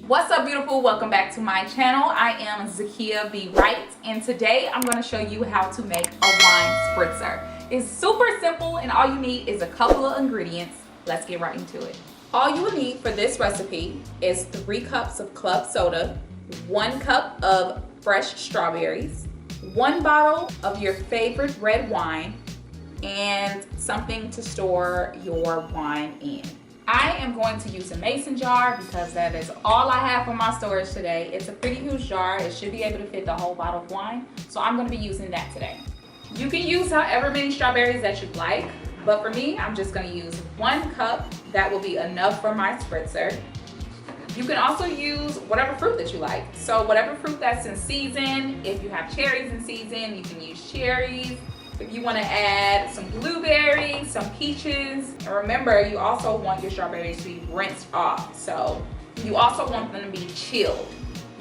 What's up, beautiful? Welcome back to my channel. I am Zakia B. Wright, and today I'm going to show you how to make a wine spritzer. It's super simple, and all you need is a couple of ingredients. Let's get right into it. All you will need for this recipe is 3 cups of club soda, 1 cup of fresh strawberries, 1 bottle of your favorite red wine, and something to store your wine in. I am going to use a mason jar because that is all I have for my storage today. It's a pretty huge jar. It should be able to fit the whole bottle of wine. So I'm going to be using that today. You can use however many strawberries that you'd like, but for me, I'm just going to use 1 cup. That will be enough for my spritzer. You can also use whatever fruit that you like. So whatever fruit that's in season. If you have cherries in season, you can use cherries. If you want to add some blueberries, some peaches, and remember, you also want your strawberries to be rinsed off. So you also want them to be chilled.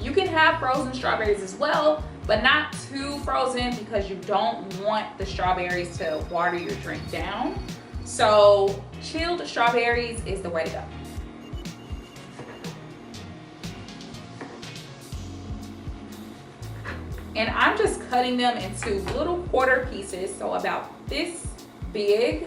You can have frozen strawberries as well, but not too frozen because you don't want the strawberries to water your drink down. So chilled strawberries is the way to go. And I'm just cutting them into little quarter pieces, so about this big,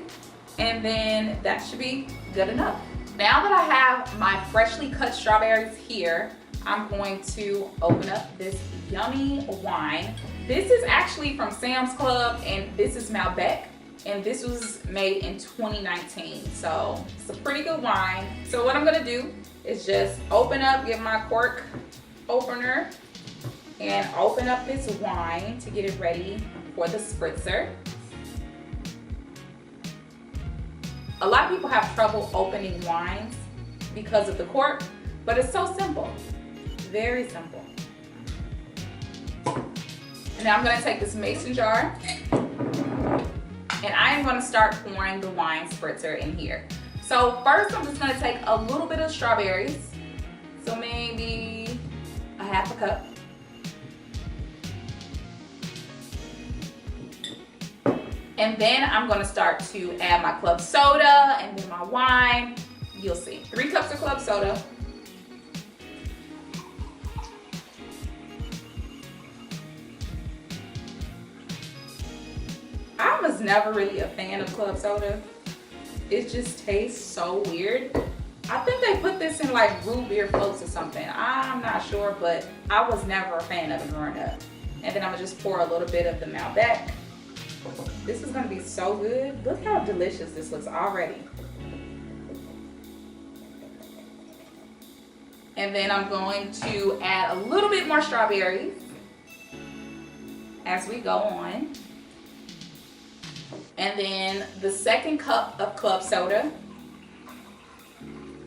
and then that should be good enough. Now that I have my freshly cut strawberries here, I'm going to open up this yummy wine. This is actually from Sam's Club, and this is Malbec, and this was made in 2019, so it's a pretty good wine. So what I'm gonna do is just open up, get my cork opener, and open up this wine to get it ready for the spritzer. A lot of people have trouble opening wines because of the cork, but it's so simple, very simple. And now I'm gonna take this mason jar, and I am gonna start pouring the wine spritzer in here. So first I'm just gonna take a little bit of strawberries, so maybe a half a cup. And then I'm gonna start to add my club soda and then my wine. You'll see. 3 cups of club soda. I was never really a fan of club soda. It just tastes so weird. I think they put this in like root beer floats or something. I'm not sure, but I was never a fan of it growing up. And then I'm gonna just pour a little bit of the Malbec. This is gonna be so good. Look how delicious this looks already. And then I'm going to add a little bit more strawberries as we go on. And then the 2nd cup of club soda.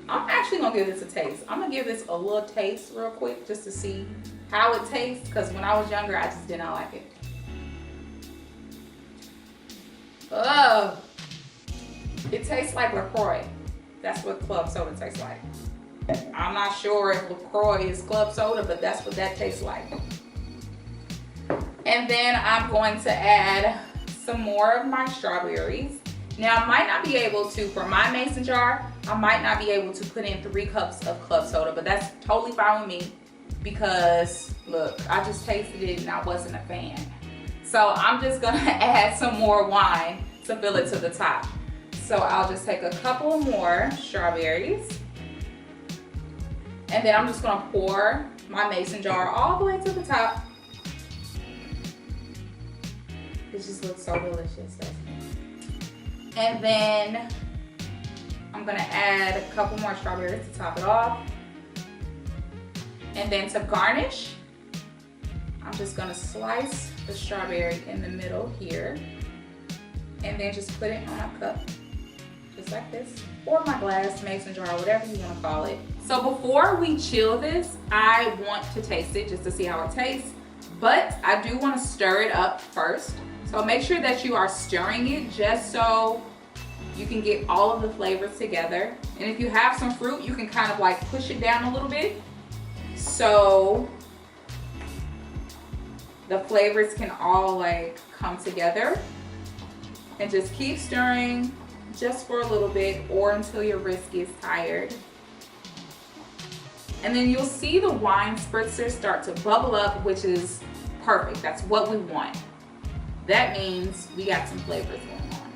I'm actually gonna give this a taste. I'm gonna give this a little taste real quick just to see how it tastes, because when I was younger, I just did not like it. Oh, it tastes like LaCroix. That's what club soda tastes like. I'm not sure if LaCroix is club soda, but that's what that tastes like. And then I'm going to add some more of my strawberries. Now I might not be able to, for my mason jar, I might not be able to put in 3 cups of club soda, but that's totally fine with me because look, I just tasted it and I wasn't a fan. So I'm just gonna add some more wine to fill it to the top. So I'll just take a couple more strawberries, and then I'm just gonna pour my mason jar all the way to the top. It just looks so delicious, doesn't it? And then I'm gonna add a couple more strawberries to top it off. And then to garnish, I'm just gonna slice the strawberry in the middle here, and then just put it on a cup, just like this, or my glass, mason jar, whatever you want to call it. So before we chill this, I want to taste it just to see how it tastes, but I do want to stir it up first. So make sure that you are stirring it just so you can get all of the flavors together. And if you have some fruit, you can kind of like push it down a little bit so the flavors can all like come together. And just keep stirring just for a little bit or until your wrist gets tired. And then you'll see the wine spritzer start to bubble up, which is perfect. That's what we want. That means we got some flavors going on.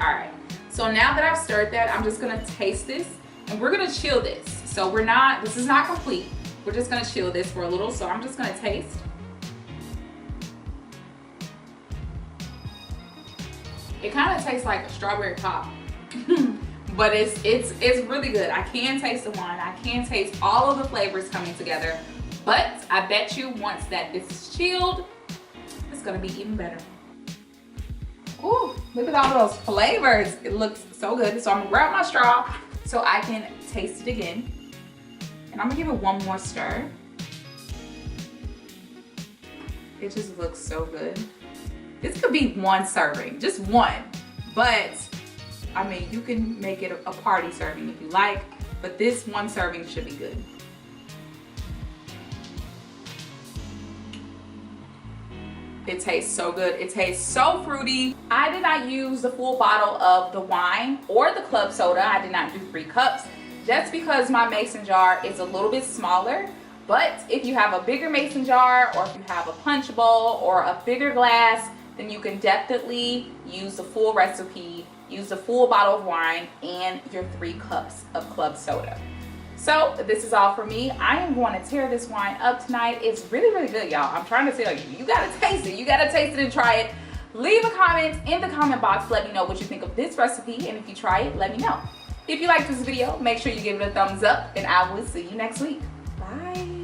All right, so now that I've stirred that, I'm just gonna taste this, and we're gonna chill this. So this is not complete. We're just gonna chill this for a little, so I'm just gonna taste. It kind of tastes like a strawberry pop. But it's really good. I can taste the wine. I can taste all of the flavors coming together. But I bet you once that this is chilled, it's gonna be even better. Ooh, look at all those flavors. It looks so good. So I'm gonna grab my straw so I can taste it again. And I'm gonna give it one more stir. It just looks so good. This could be one serving, just one. But I mean, you can make it a party serving if you like, but this one serving should be good. It tastes so good. It tastes so fruity. I did not use the full bottle of the wine or the club soda. I did not do 3 cups just because my mason jar is a little bit smaller. But if you have a bigger mason jar, or if you have a punch bowl or a bigger glass, then you can definitely use the full recipe. Use the full bottle of wine and your 3 cups of club soda. So this is all for me. I am going to tear this wine up tonight. It's really, really good, y'all. I'm trying to tell you, you gotta taste it. You gotta taste it and try it. Leave a comment in the comment box. Let me know what you think of this recipe. And if you try it, let me know. If you like this video, make sure you give it a thumbs up, and I will see you next week. Bye.